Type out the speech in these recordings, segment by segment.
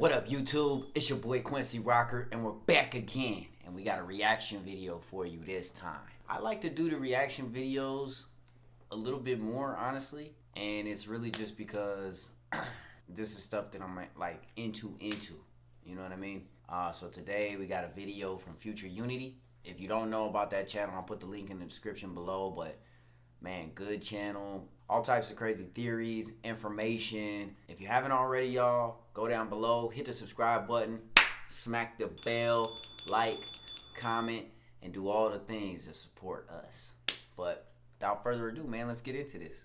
What up, YouTube? It's your boy Quincy Rocker, and we're back again. And we got a reaction video for you this time. I like to do the reaction videos a little bit more, honestly. And it's really just because this is stuff that I'm like into. You know what I mean? So today we got a video from Future Unity. If you don't know about that channel, I'll put the link in the description below. But man, good channel. All types of crazy theories, information. If you haven't already, y'all, go down below, hit the subscribe button, smack the bell, like, comment, and do all the things to support us. But without further ado, man, let's get into this.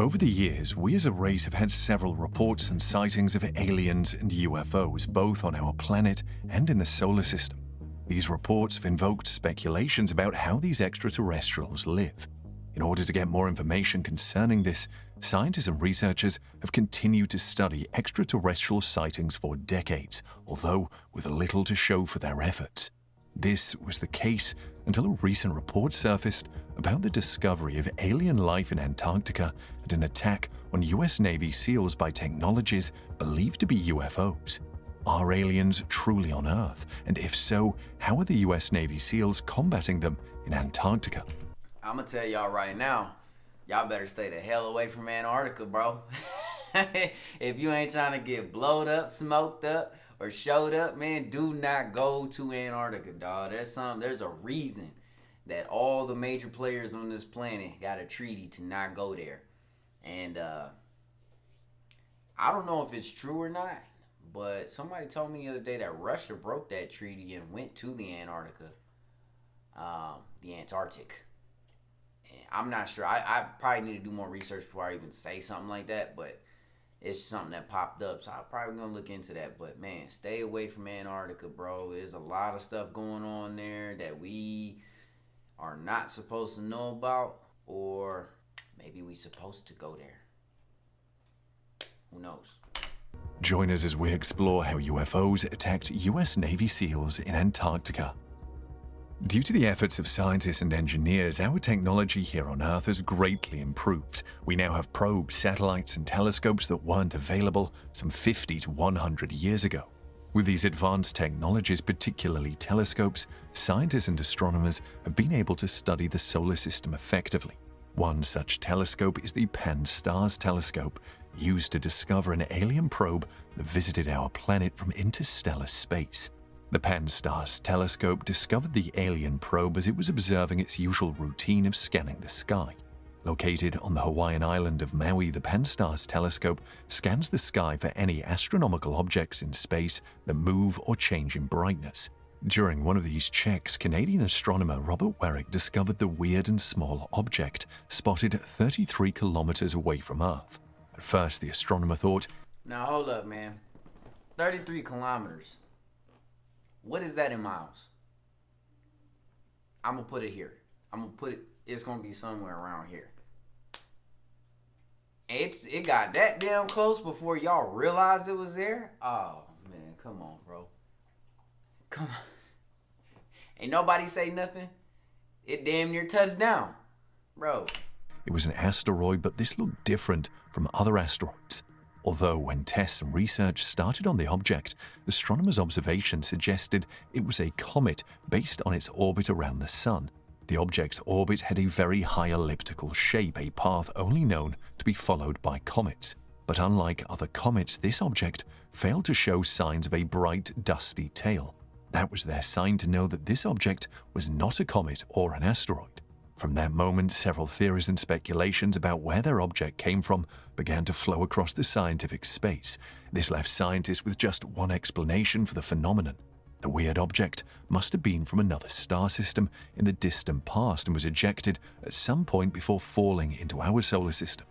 Over the years, we as a race have had several reports and sightings of aliens and UFOs, both on our planet and in the solar system. These reports have invoked speculations about how these extraterrestrials live. In order to get more information concerning this, scientists and researchers have continued to study extraterrestrial sightings for decades, although with little to show for their efforts. This was the case until a recent report surfaced about the discovery of alien life in Antarctica and an attack on US Navy SEALs by technologies believed to be UFOs. Are aliens truly on Earth? And if so, how are the US Navy SEALs combating them in Antarctica? I'm gonna tell y'all right now, y'all better stay the hell away from Antarctica, bro. If you ain't trying to get blowed up, smoked up, or showed up, man, do not go to Antarctica, dog. There's a reason that all the major players on this planet got a treaty to not go there. And I don't know if it's true or not, but somebody told me the other day that Russia broke that treaty and went to the Antarctica, the Antarctic. And I'm not sure. I probably need to do more research before I even say something like that, but it's something that popped up, so I'm probably going to look into that. But, man, stay away from Antarctica, bro. There's a lot of stuff going on there that we are not supposed to know about, or maybe we supposed to go there. Who knows? Join us as we explore how UFOs attacked US Navy SEALs in Antarctica. Due to the efforts of scientists and engineers, our technology here on Earth has greatly improved. We now have probes, satellites, and telescopes that weren't available some 50 to 100 years ago. With these advanced technologies, particularly telescopes, scientists and astronomers have been able to study the solar system effectively. One such telescope is the Pan-STARRS telescope, used to discover an alien probe that visited our planet from interstellar space. The Pan-STARRS telescope discovered the alien probe as it was observing its usual routine of scanning the sky. Located on the Hawaiian island of Maui, the Pan-STARRS telescope scans the sky for any astronomical objects in space that move or change in brightness. During one of these checks, Canadian astronomer Robert Werrick discovered the weird and small object, spotted 33 kilometers away from Earth. At first, the astronomer thought, Now, hold up, man. 33 kilometers. What is that in miles? I'm going to put it here. It's going to be somewhere around here. It got that damn close before y'all realized it was there? Oh, man, come on, bro. Come on. Ain't nobody say nothing? It damn near touched down. Bro. It was an asteroid, but this looked different from other asteroids. Although when tests and research started on the object, astronomers' observations suggested it was a comet based on its orbit around the Sun. The object's orbit had a very high elliptical shape, a path only known to be followed by comets. But unlike other comets, this object failed to show signs of a bright, dusty tail. That was their sign to know that this object was not a comet or an asteroid. From that moment, several theories and speculations about where their object came from began to flow across the scientific space. This left scientists with just one explanation for the phenomenon. The weird object must have been from another star system in the distant past and was ejected at some point before falling into our solar system.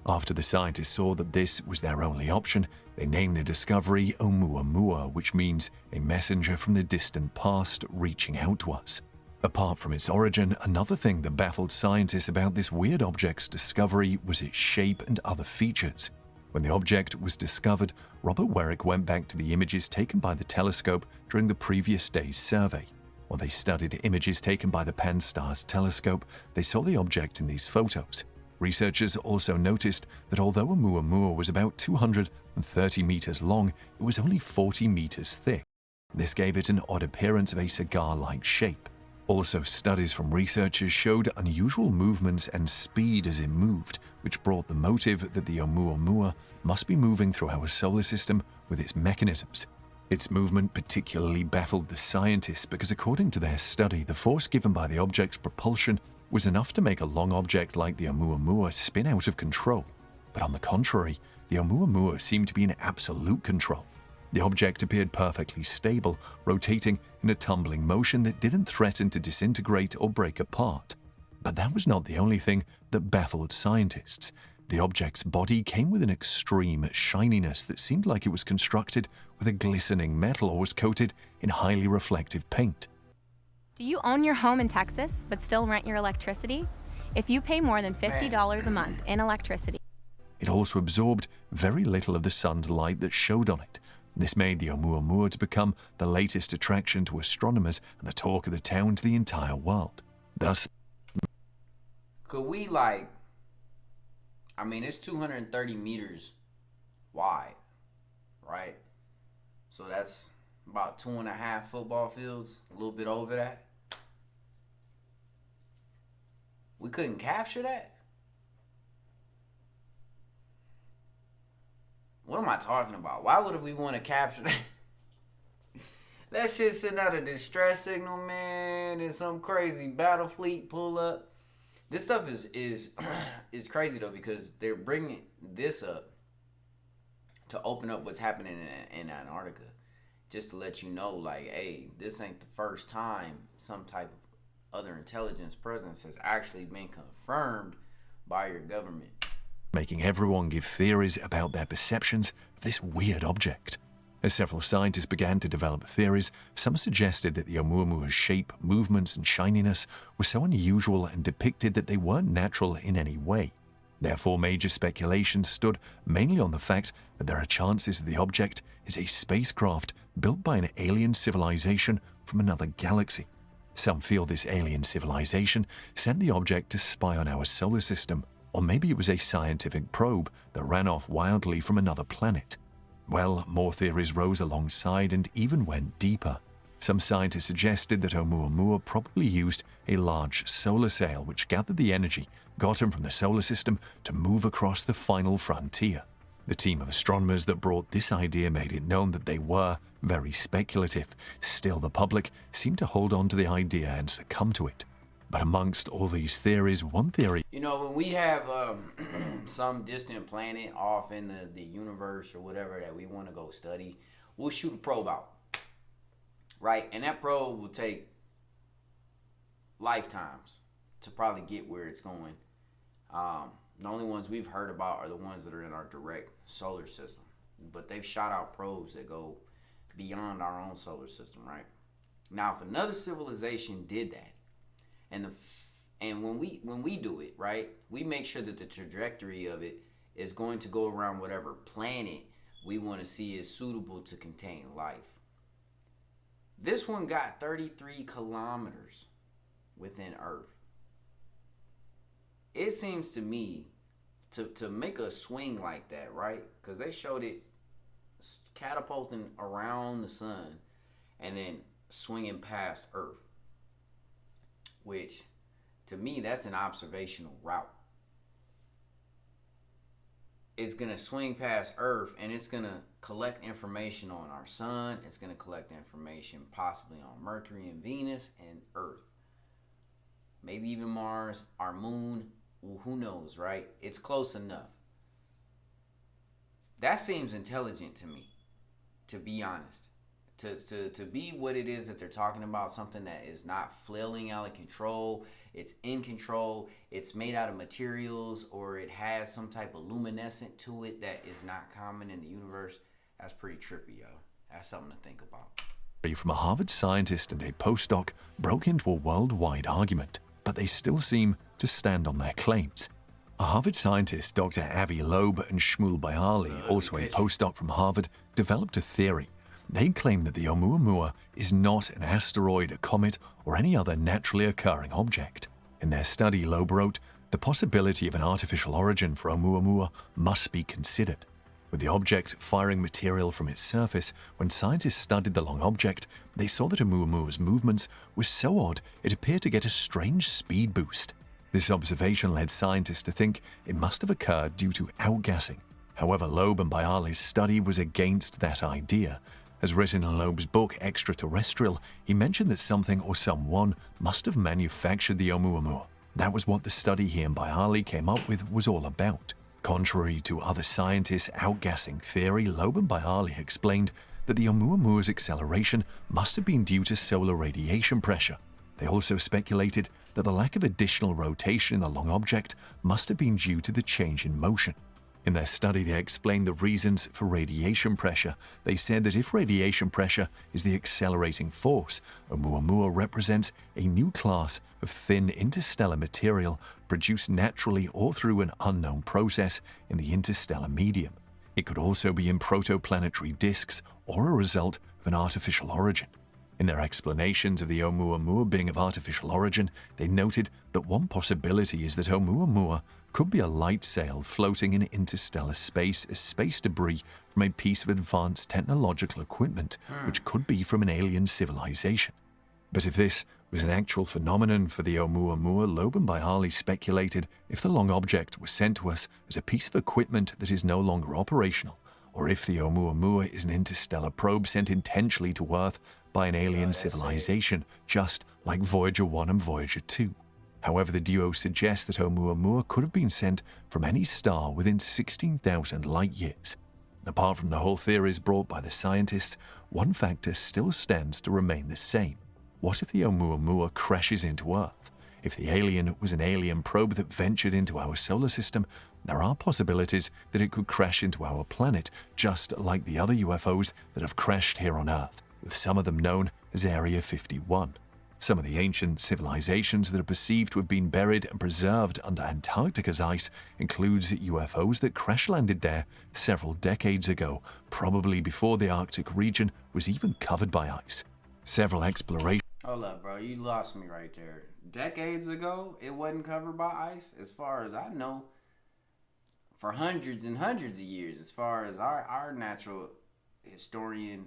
After the scientists saw that this was their only option, they named the discovery Oumuamua, which means a messenger from the distant past reaching out to us. Apart from its origin, another thing that baffled scientists about this weird object's discovery was its shape and other features. When the object was discovered, Robert Werrick went back to the images taken by the telescope during the previous day's survey. While they studied images taken by the Pan-STARRS telescope, they saw the object in these photos. Researchers also noticed that although Oumuamua was about 230 meters long, it was only 40 meters thick. This gave it an odd appearance of a cigar-like shape. Also, studies from researchers showed unusual movements and speed as it moved, which brought the motive that the Oumuamua must be moving through our solar system with its mechanisms. Its movement particularly baffled the scientists because, according to their study, the force given by the object's propulsion was enough to make a long object like the Oumuamua spin out of control. But on the contrary, the Oumuamua seemed to be in absolute control. The object appeared perfectly stable, rotating in a tumbling motion that didn't threaten to disintegrate or break apart. But that was not the only thing that baffled scientists. The object's body came with an extreme shininess that seemed like it was constructed with a glistening metal or was coated in highly reflective paint. Do you own your home in Texas but still rent your electricity? If you pay more than $50 a month in electricity. It also absorbed very little of the sun's light that showed on it. This made the Oumuamua to become the latest attraction to astronomers and the talk of the town to the entire world. Thus, could we it's 230 meters wide, right? So that's about 2.5 football fields, a little bit over that. We couldn't capture that? What am I talking about? Why would we want to capture that? That shit send out a distress signal, man, and some crazy battle fleet pull up. This stuff is crazy though, because they're bringing this up to open up what's happening in Antarctica, just to let you know, like, hey, this ain't the first time some type of other intelligence presence has actually been confirmed by your government, making everyone give theories about their perceptions of this weird object. As several scientists began to develop theories, some suggested that the Oumuamua's shape, movements, and shininess were so unusual and depicted that they weren't natural in any way. Therefore, major speculation stood mainly on the fact that there are chances that the object is a spacecraft built by an alien civilization from another galaxy. Some feel this alien civilization sent the object to spy on our solar system, or maybe it was a scientific probe that ran off wildly from another planet. Well, more theories rose alongside and even went deeper. Some scientists suggested that Oumuamua probably used a large solar sail which gathered the energy gotten from the solar system to move across the final frontier. The team of astronomers that brought this idea made it known that they were very speculative. Still, the public seemed to hold on to the idea and succumb to it. But amongst all these theories, one theory... You know, when we have some distant planet off in the universe or whatever that we want to go study, we'll shoot a probe out, right? And that probe will take lifetimes to probably get where it's going. The only ones we've heard about are the ones that are in our direct solar system. But they've shot out probes that go beyond our own solar system, right? Now, if another civilization did that, and when we do it, right, we make sure that the trajectory of it is going to go around whatever planet we want to see is suitable to contain life. This one got 33 kilometers within Earth. It seems to me to make a swing like that, right? Because they showed it catapulting around the sun and then swinging past Earth, which to me, that's an observational route. It's going to swing past Earth and it's going to collect information on our sun. It's going to collect information possibly on Mercury and Venus and Earth. Maybe even Mars, our moon. Well, who knows, right? It's close enough. That seems intelligent to me, to be honest. To be what it is that they're talking about, something that is not flailing out of control, it's in control, it's made out of materials, or it has some type of luminescent to it that is not common in the universe. That's pretty trippy, yo. That's something to think about. From a Harvard scientist and a postdoc broke into a worldwide argument, but they still seem to stand on their claims. A Harvard scientist, Dr. Avi Loeb, and Shmuel Bayali, also a postdoc from Harvard, developed a theory. They claim that the Oumuamua is not an asteroid, a comet, or any other naturally occurring object. In their study, Loeb wrote, The possibility of an artificial origin for Oumuamua must be considered. With the object firing material from its surface, when scientists studied the long object, they saw that Oumuamua's movements were so odd it appeared to get a strange speed boost. This observation led scientists to think it must have occurred due to outgassing. However, Loeb and Bialy's study was against that idea. As written in Loeb's book Extraterrestrial, he mentioned that something or someone must have manufactured the Oumuamua. That was what the study he and Bialy came up with was all about. Contrary to other scientists' outgassing theory, Loeb and Bialy explained that the Oumuamua's acceleration must have been due to solar radiation pressure. They also speculated that the lack of additional rotation in the long object must have been due to the change in motion. In their study, they explained the reasons for radiation pressure. They said that if radiation pressure is the accelerating force, Oumuamua represents a new class of thin interstellar material produced naturally or through an unknown process in the interstellar medium. It could also be in protoplanetary disks or a result of an artificial origin. In their explanations of the Oumuamua being of artificial origin, they noted that one possibility is that Oumuamua could be a light sail floating in interstellar space as space debris from a piece of advanced technological equipment, which could be from an alien civilization. But if this was an actual phenomenon for the Oumuamua, Loeb and Bialy speculated if the long object was sent to us as a piece of equipment that is no longer operational, or if the Oumuamua is an interstellar probe sent intentionally to Earth by an alien civilization, just like Voyager 1 and Voyager 2. However, the duo suggests that Oumuamua could have been sent from any star within 16,000 light-years. Apart from the whole theories brought by the scientists, one factor still stands to remain the same. What if the Oumuamua crashes into Earth? If the alien was an alien probe that ventured into our solar system, there are possibilities that it could crash into our planet, just like the other UFOs that have crashed here on Earth, with some of them known as Area 51. Some of the ancient civilizations that are perceived to have been buried and preserved under Antarctica's ice includes UFOs that crash-landed there several decades ago, probably before the Arctic region was even covered by ice. Several explorations... Hold up, bro. You lost me right there. Decades ago, it wasn't covered by ice? As far as I know, for hundreds and hundreds of years, as far as our natural historian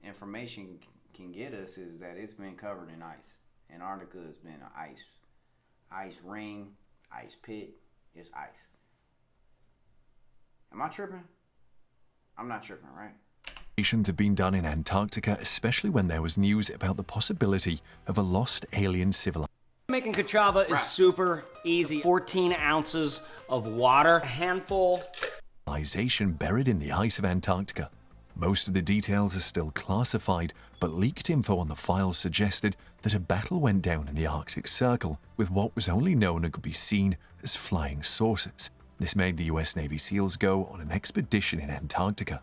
information can get us, is that it's been covered in ice. Antarctica has been an ice ring, ice pit. It's ice. Am I tripping? I'm not tripping, right? Have been done in Antarctica, especially when there was news about the possibility of a lost alien civilization. Making cassava is super easy. 14 ounces of water, a handful. Buried in the ice of Antarctica. Most of the details are still classified, but leaked info on the files suggested that a battle went down in the Arctic Circle with what was only known and could be seen as flying saucers. This made the US Navy SEALs go on an expedition in Antarctica.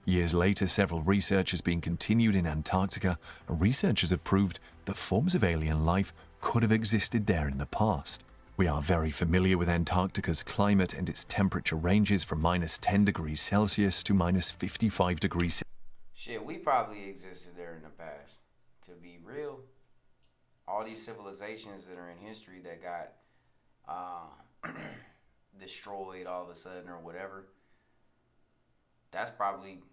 Years later, several research has been continued in Antarctica, and researchers have proved that forms of alien life could have existed there in the past. We are very familiar with Antarctica's climate, and its temperature ranges from -10 degrees Celsius to -55 degrees Celsius. Shit, we probably existed there in the past. To be real, all these civilizations that are in history that got destroyed all of a sudden or whatever, that's probably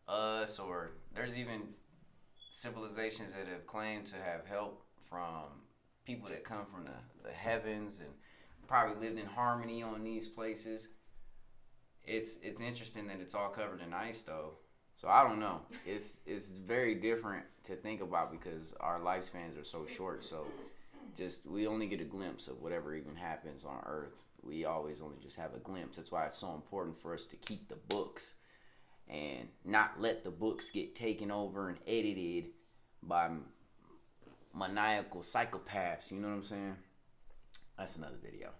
us, or there's even civilizations that have claimed to have help from people that come from the heavens and probably lived in harmony on these places. It's interesting that it's all covered in ice though. So I don't know. It's very different to think about because our lifespans are so short. So just we only get a glimpse of whatever even happens on Earth. We always only just have a glimpse. That's why it's so important for us to keep the books and not let the books get taken over and edited by maniacal psychopaths. You know what I'm saying? That's another video.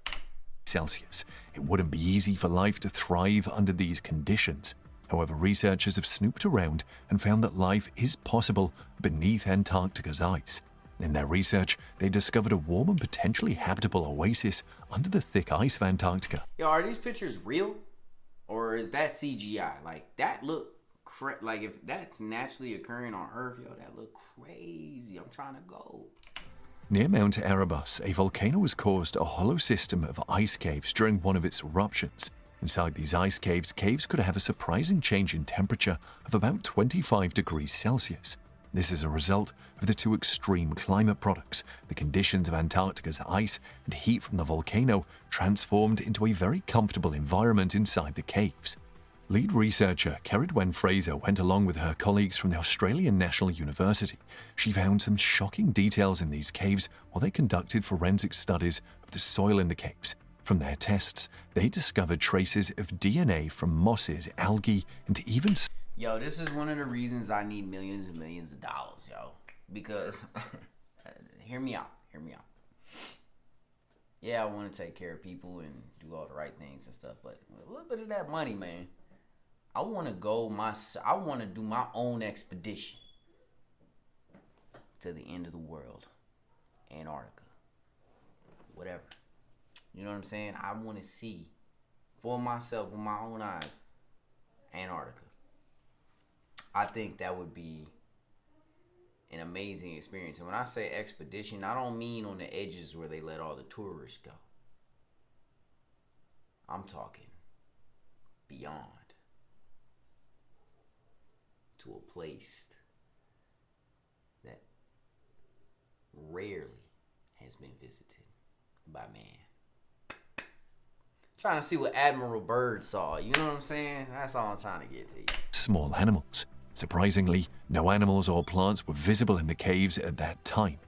Celsius. It wouldn't be easy for life to thrive under these conditions. However, researchers have snooped around and found that life is possible beneath Antarctica's ice. In their research, they discovered a warm and potentially habitable oasis under the thick ice of Antarctica. Yo, are these pictures real? Or is that CGI? Like, that look like if that's naturally occurring on Earth, yo, that look crazy. I'm trying to go. Near Mount Erebus, a volcano has caused a hollow system of ice caves during one of its eruptions. Inside these ice caves, caves could have a surprising change in temperature of about 25 degrees Celsius. This is a result of the two extreme climate products, the conditions of Antarctica's ice and heat from the volcano transformed into a very comfortable environment inside the caves. Lead researcher Kerridwen Fraser went along with her colleagues from the Australian National University. She found some shocking details in these caves while they conducted forensic studies of the soil in the caves. From their tests, they discovered traces of DNA from mosses, algae, and even... Yo, this is one of the reasons I need millions and millions of dollars, yo. Because, hear me out. Yeah, I want to take care of people and do all the right things and stuff, but a little bit of that money, man. I want to do my own expedition to the end of the world, Antarctica, whatever. You know what I'm saying? I want to see for myself with my own eyes, Antarctica. I think that would be an amazing experience. And when I say expedition, I don't mean on the edges where they let all the tourists go. I'm talking beyond, to a place that rarely has been visited by man. Trying to see what Admiral Byrd saw. You know what I'm saying? That's all I'm trying to get to you. Small animals. Surprisingly, no animals or plants were visible in the caves at that time.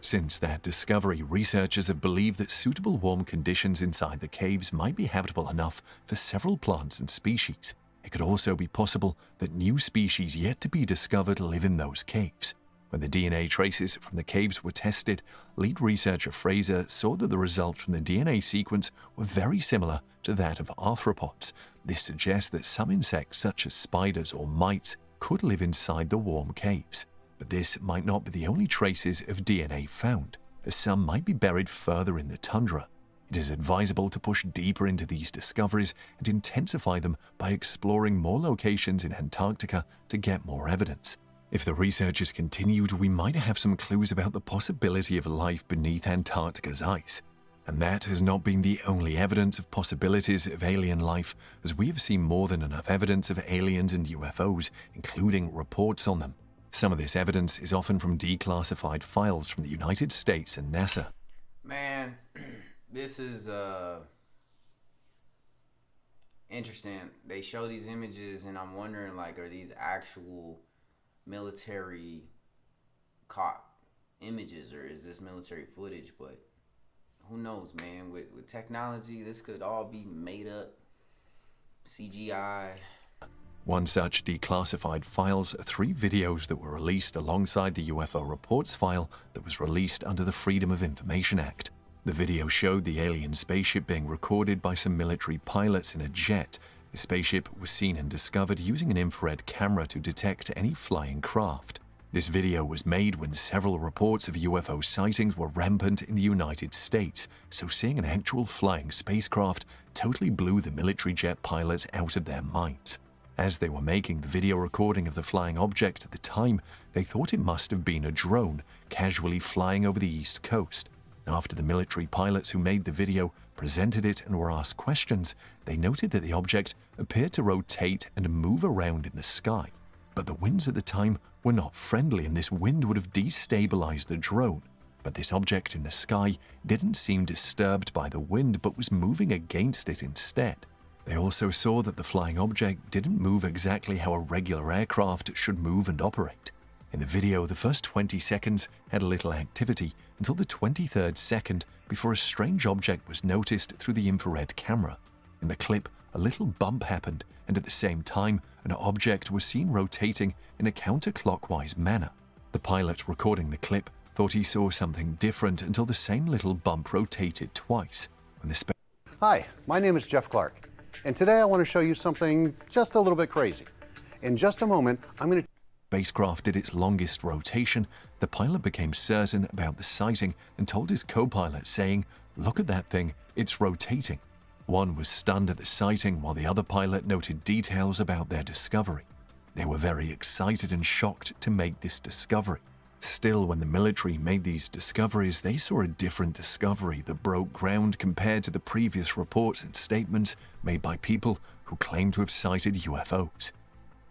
Since that discovery, researchers have believed that suitable warm conditions inside the caves might be habitable enough for several plants and species. It could also be possible that new species yet to be discovered live in those caves. When the DNA traces from the caves were tested, lead researcher Fraser saw that the results from the DNA sequence were very similar to that of arthropods. This suggests that some insects, such as spiders or mites, could live inside the warm caves. But this might not be the only traces of DNA found, as some might be buried further in the tundra. It is advisable to push deeper into these discoveries and intensify them by exploring more locations in Antarctica to get more evidence. If the research is continued, we might have some clues about the possibility of life beneath Antarctica's ice. And that has not been the only evidence of possibilities of alien life, as we have seen more than enough evidence of aliens and UFOs, including reports on them. Some of this evidence is often from declassified files from the United States and NASA. Man, this is interesting. They show these images and I'm wondering, like, are these actual military caught images or is this military footage? But who knows, man? With technology, this could all be made up, CGI. One such declassified files are 3 videos that were released alongside the UFO reports file that was released under the Freedom of Information Act. The video showed the alien spaceship being recorded by some military pilots in a jet. The spaceship was seen and discovered using an infrared camera to detect any flying craft. This video was made when several reports of UFO sightings were rampant in the United States, so seeing an actual flying spacecraft totally blew the military jet pilots out of their minds. As they were making the video recording of the flying object at the time, they thought it must have been a drone casually flying over the East Coast. After the military pilots who made the video presented it and were asked questions, they noted that the object appeared to rotate and move around in the sky. But the winds at the time were not friendly, and this wind would have destabilized the drone. But this object in the sky didn't seem disturbed by the wind, but was moving against it instead. They also saw that the flying object didn't move exactly how a regular aircraft should move and operate. In the video, the first 20 seconds had little activity until the 23rd second before a strange object was noticed through the infrared camera. In the clip, a little bump happened, and at the same time, an object was seen rotating in a counterclockwise manner. The pilot recording the clip thought he saw something different until the same little bump rotated twice. Hi, my name is Jeff Clark, and today I want to show you something just a little bit crazy. In just a moment, I'm going to... Spacecraft did its longest rotation, the pilot became certain about the sighting and told his co-pilot, saying, "Look at that thing, it's rotating." One was stunned at the sighting while the other pilot noted details about their discovery. They were very excited and shocked to make this discovery. Still, when the military made these discoveries, they saw a different discovery that broke ground compared to the previous reports and statements made by people who claim to have sighted UFOs.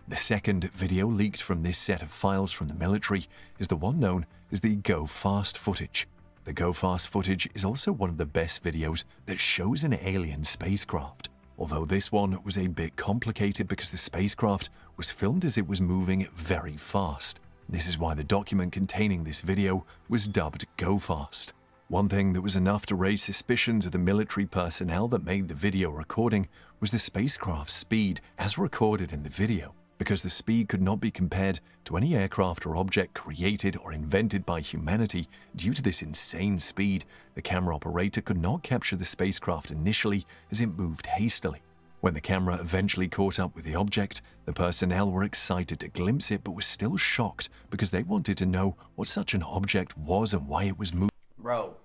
The second video leaked from this set of files from the military is the one known as the Go Fast footage. The Go Fast footage is also one of the best videos that shows an alien spacecraft, although this one was a bit complicated because the spacecraft was filmed as it was moving very fast. This is why the document containing this video was dubbed Go Fast. One thing that was enough to raise suspicions of the military personnel that made the video recording was the spacecraft's speed as recorded in the video, because the speed could not be compared to any aircraft or object created or invented by humanity. Due to this insane speed, the camera operator could not capture the spacecraft initially as it moved hastily. When the camera eventually caught up with the object, the personnel were excited to glimpse it but were still shocked because they wanted to know what such an object was and why it was moving. Bro,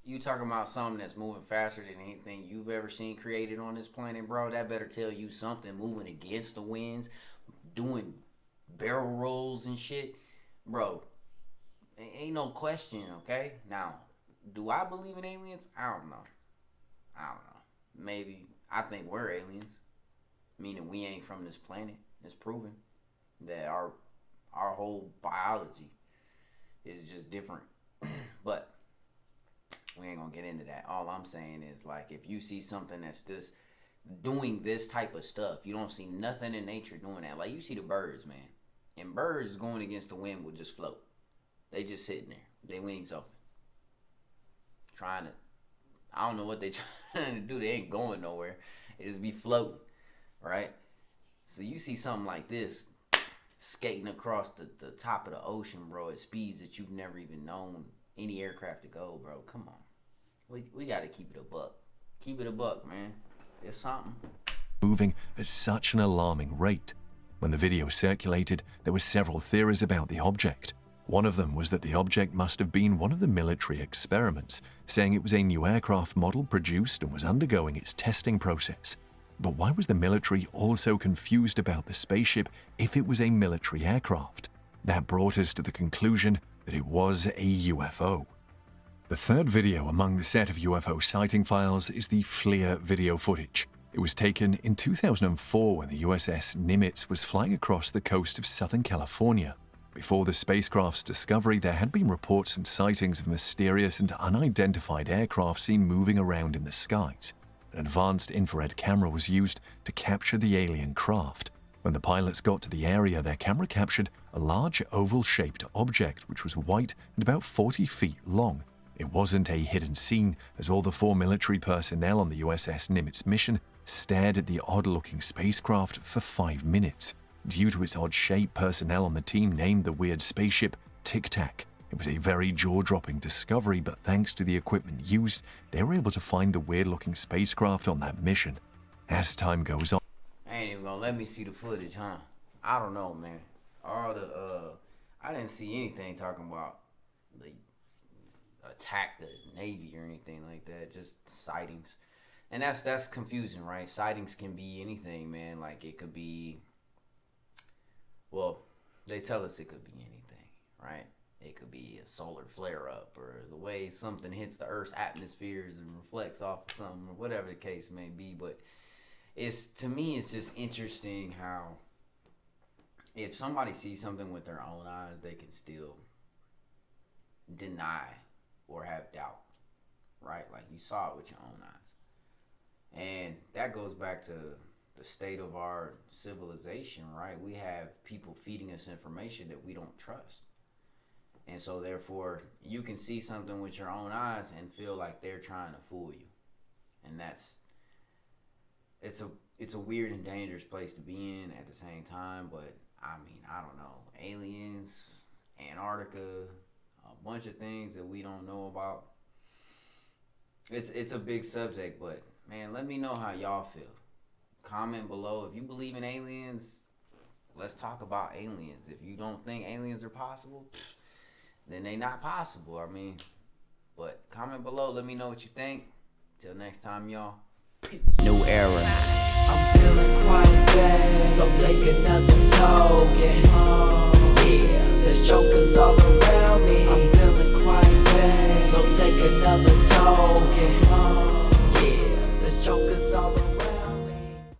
you talking about something that's moving faster than anything you've ever seen created on this planet, bro? That better tell you something moving against the winds, doing barrel rolls and shit. Bro, ain't no question, okay? Now, do I believe in aliens? I don't know. Maybe. I think we're aliens, meaning we ain't from this planet. It's proven that our whole biology is just different. But we ain't gonna get into that. All I'm saying is, like, if you see something that's just doing this type of stuff, you don't see nothing in nature doing that. Like, you see the birds, man. And birds going against the wind will just float. They just sitting there, their wings open, trying to, I don't know what they trying to do. They ain't going nowhere. They just be floating, right? So you see something like this skating across the top of the ocean, bro, at speeds that you've never even known any aircraft to go, bro. Come on. We got to keep it a buck. Keep it a buck, man. It's something. Moving at such an alarming rate. When the video circulated, there were several theories about the object. One of them was that the object must have been one of the military experiments, saying it was a new aircraft model produced and was undergoing its testing process. But why was the military also confused about the spaceship if it was a military aircraft? That brought us to the conclusion that it was a UFO. The third video among the set of UFO sighting files is the FLIR video footage. It was taken in 2004 when the USS Nimitz was flying across the coast of Southern California. Before the spacecraft's discovery, there had been reports and sightings of mysterious and unidentified aircraft seen moving around in the skies. An advanced infrared camera was used to capture the alien craft. When the pilots got to the area, their camera captured a large oval-shaped object which was white and about 40 feet long. It wasn't a hidden scene, as all the 4 military personnel on the USS Nimitz mission stared at the odd-looking spacecraft for 5 minutes. Due to its odd shape, personnel on the team named the weird spaceship Tic Tac. It was a very jaw-dropping discovery, but thanks to the equipment used, they were able to find the weird-looking spacecraft on that mission. As time goes on... Ain't even gonna let me see the footage, huh? I don't know, man. I didn't see anything talking about the attack the Navy or anything like that. Just sightings. And that's confusing, right? Sightings can be anything, man. Like, it could be... Well, they tell us it could be anything, right? It could be a solar flare-up or the way something hits the Earth's atmospheres and reflects off of something, or whatever the case may be. But to me, it's just interesting how if somebody sees something with their own eyes, they can still deny or have doubt, right? Like, you saw it with your own eyes. And that goes back to the state of our civilization, right? We have people feeding us information that we don't trust. And so therefore, you can see something with your own eyes and feel like they're trying to fool you. And it's a weird and dangerous place to be in at the same time. But I mean, I don't know, aliens, Antarctica, a bunch of things that we don't know about. It's a big subject, but man, let me know how y'all feel. Comment below. If you believe in aliens, let's talk about aliens. If you don't think aliens are possible, then they not possible. I mean, but comment below. Let me know what you think. Till next time, y'all. New era. I'm feeling quite bad, so take another token. Yeah, there's jokers all around. another toll.